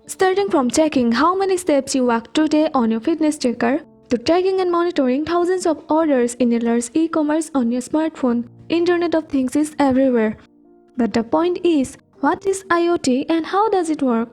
Starting from checking how many steps you walk today on your fitness tracker, to tracking and monitoring thousands of orders in a large e-commerce on your smartphone, Internet of Things is everywhere. But the point is, what is IoT and how does it work?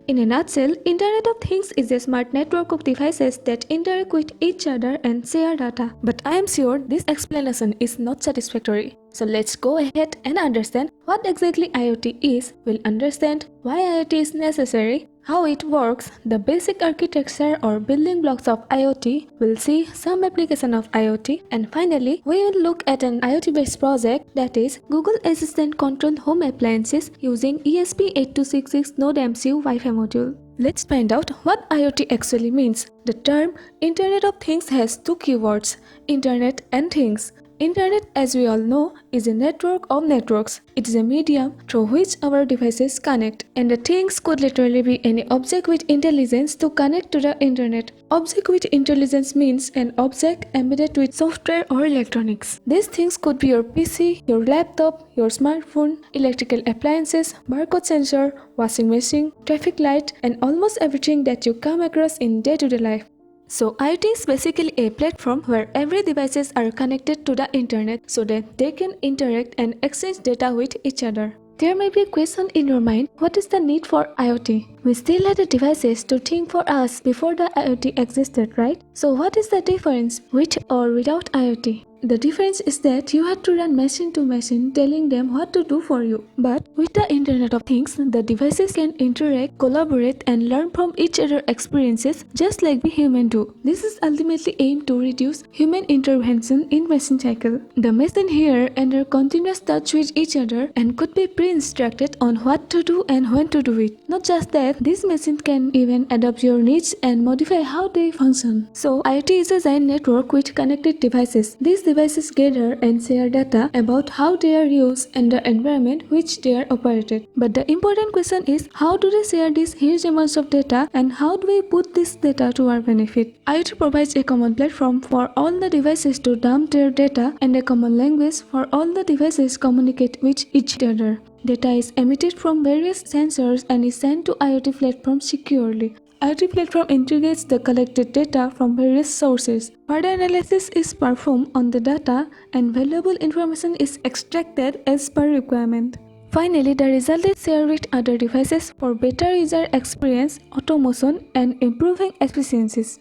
In a nutshell, Internet of Things is a smart network of devices that interact with each other and share data. But I am sure this explanation is not satisfactory. So let's go ahead and understand what exactly IoT is. We'll understand why IoT is necessary, how it works, the basic architecture or building blocks of IoT, we'll see some application of IoT, and finally, we will look at an IoT-based project, that is Google Assistant controlled home appliances using ESP8266 Node MCU Wi-Fi module. Let's find out what IoT actually means. The term Internet of Things has two keywords, Internet and Things. Internet, as we all know, is a network of networks. It is a medium through which our devices connect. And the things could literally be any object with intelligence to connect to the internet. Object with intelligence means an object embedded with software or electronics. These things could be your PC, your laptop, your smartphone, electrical appliances, barcode sensor, washing machine, traffic light, and almost everything that you come across in day-to-day life. So IoT is basically a platform where every devices are connected to the internet so that they can interact and exchange data with each other. There may be a question in your mind, what is the need for IoT? We still had the devices to think for us before the IoT existed, right? So what is the difference with or without IoT? The difference is that you had to run machine to machine telling them what to do for you. But with the Internet of Things, the devices can interact, collaborate and learn from each other's experiences just like we humans do. This is ultimately aimed to reduce human intervention in machine cycle. The machine here under continuous touch with each other and could be pre-instructed on what to do and when to do it. Not just that, this machine can even adapt your needs and modify how they function. So IoT is a giant network with connected devices. These devices gather and share data about how they are used and the environment which they are operated. But the important question is, how do they share these huge amounts of data and how do we put this data to our benefit? IoT provides a common platform for all the devices to dump their data and a common language for all the devices communicate with each other. Data is emitted from various sensors and is sent to IoT platform securely. IoT platform integrates the collected data from various sources. Further analysis is performed on the data and valuable information is extracted as per requirement. Finally, the result is shared with other devices for better user experience, automation, and improving efficiencies.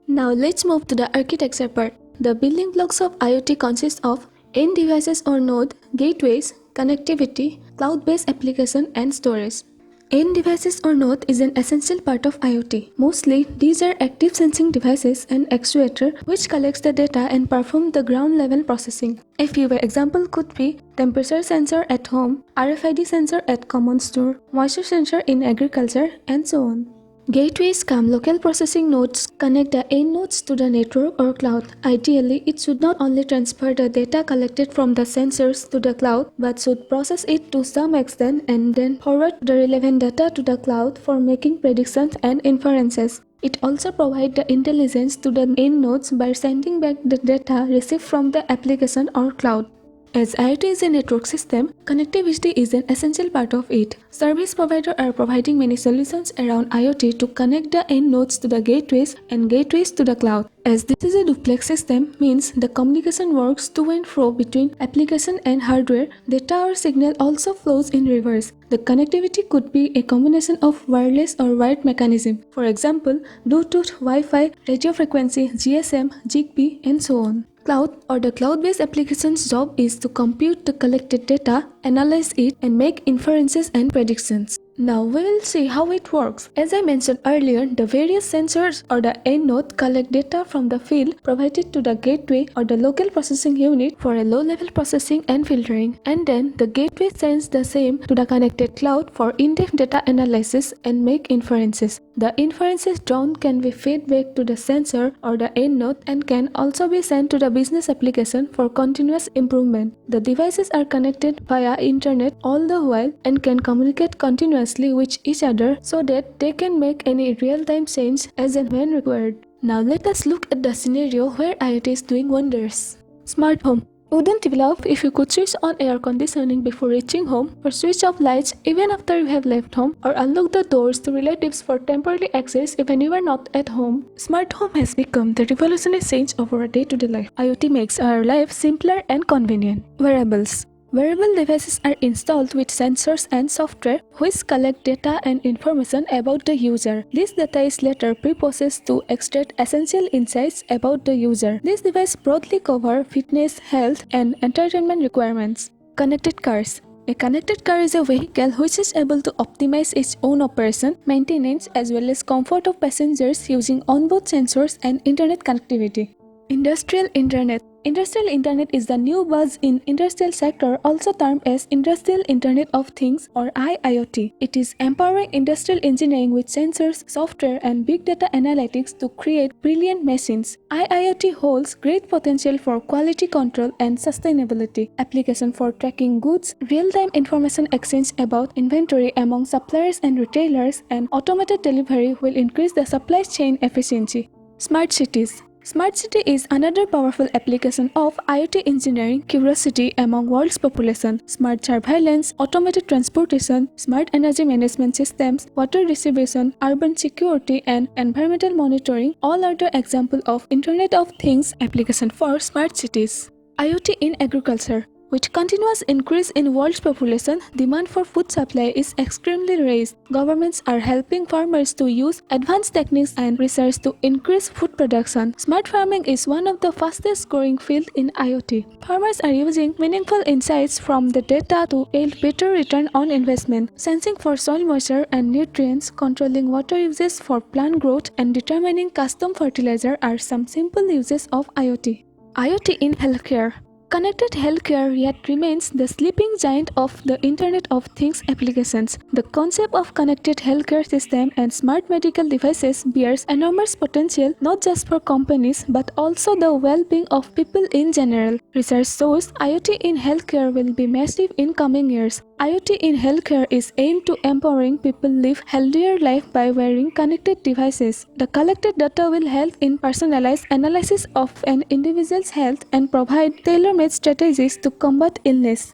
Now let's move to the architecture part. The building blocks of IoT consist of end devices or node, gateways, connectivity, cloud-based application, and storage. End devices or node is an essential part of IoT. Mostly, these are active sensing devices and actuator which collects the data and perform the ground level processing. A few examples could be temperature sensor at home, RFID sensor at common store, moisture sensor in agriculture, and so on. Gateways come local processing nodes connect the end nodes to the network or cloud. Ideally, it should not only transfer the data collected from the sensors to the cloud, but should process it to some extent and then forward the relevant data to the cloud for making predictions and inferences. It also provides the intelligence to the end nodes by sending back the data received from the application or cloud. As IoT is a network system, connectivity is an essential part of it. Service providers are providing many solutions around IoT to connect the end nodes to the gateways and gateways to the cloud. As this is a duplex system, means the communication works to and fro between application and hardware, data or signal also flows in reverse. The connectivity could be a combination of wireless or wired mechanism. For example, Bluetooth, Wi-Fi, radio frequency, GSM, Zigbee, and so on. Cloud or the cloud-based application's job is to compute the collected data, analyze it, and make inferences and predictions. Now we will see how it works. As I mentioned earlier, the various sensors or the end node collect data from the field provided to the gateway or the local processing unit for a low-level processing and filtering, and then the gateway sends the same to the connected cloud for in-depth data analysis and make inferences. The inferences drawn can be fed back to the sensor or the end node and can also be sent to the business application for continuous improvement. The devices are connected via internet all the while and can communicate continuously with each other so that they can make any real-time change as and when required. Now let us look at the scenario where IoT is doing wonders. Smart home. Wouldn't you love if you could switch on air conditioning before reaching home, or switch off lights even after you have left home, or unlock the doors to relatives for temporary access even you are not at home? Smart home has become the revolutionary change of our day-to-day life. IoT makes our life simpler and convenient. Wearables. Wearable devices are installed with sensors and software which collect data and information about the user. This data is later pre-processed to extract essential insights about the user. This device broadly covers fitness, health, and entertainment requirements. Connected cars. A connected car is a vehicle which is able to optimize its own operation, maintenance, as well as comfort of passengers using onboard sensors and internet connectivity. Industrial Internet. Industrial Internet is the new buzz in industrial sector, also termed as Industrial Internet of Things or IIoT. It is empowering industrial engineering with sensors, software, and big data analytics to create brilliant machines. IIoT holds great potential for quality control and sustainability, application for tracking goods, real-time information exchange about inventory among suppliers and retailers, and automated delivery will increase the supply chain efficiency. Smart cities. Smart city is another powerful application of IoT engineering curiosity among world's population. Smart surveillance, automated transportation, smart energy management systems, water distribution, urban security, and environmental monitoring all are the examples of Internet of Things application for smart cities. IoT in agriculture. With continuous increase in world's population, demand for food supply is extremely raised. Governments are helping farmers to use advanced techniques and research to increase food production. Smart farming is one of the fastest growing fields in IoT. Farmers are using meaningful insights from the data to yield better return on investment. Sensing for soil moisture and nutrients, controlling water usage for plant growth, and determining custom fertilizer are some simple uses of IoT. IoT in healthcare. Connected healthcare yet remains the sleeping giant of the Internet of Things applications. The concept of connected healthcare system and smart medical devices bears enormous potential not just for companies but also the well-being of people in general. Research shows IoT in healthcare will be massive in coming years. IoT in healthcare is aimed to empowering people live healthier life by wearing connected devices. The collected data will help in personalized analysis of an individual's health and provide tailor-made strategies to combat illness.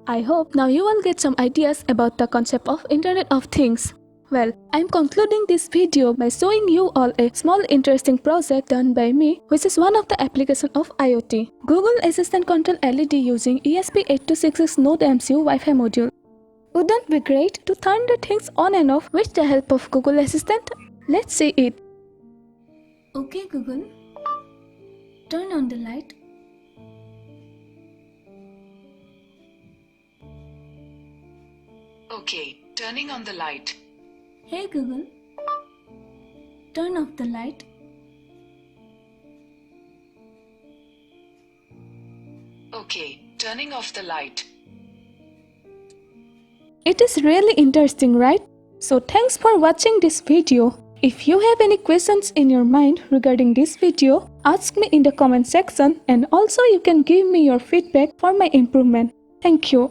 I hope now you will get some ideas about the concept of Internet of Things. Well, I'm concluding this video by showing you all a small interesting project done by me, which is one of the applications of IoT. Google Assistant Control LED using ESP8266 Node MCU Wi-Fi module. Wouldn't it be great to turn the things on and off with the help of Google Assistant? Let's see it. Okay Google, turn on the light. Okay, turning on the light. Hey Google, turn off the light. Okay, turning off the light. It is really interesting, right? So thanks for watching this video. If you have any questions in your mind regarding this video, ask me in the comment section, and also you can give me your feedback for my improvement. Thank you.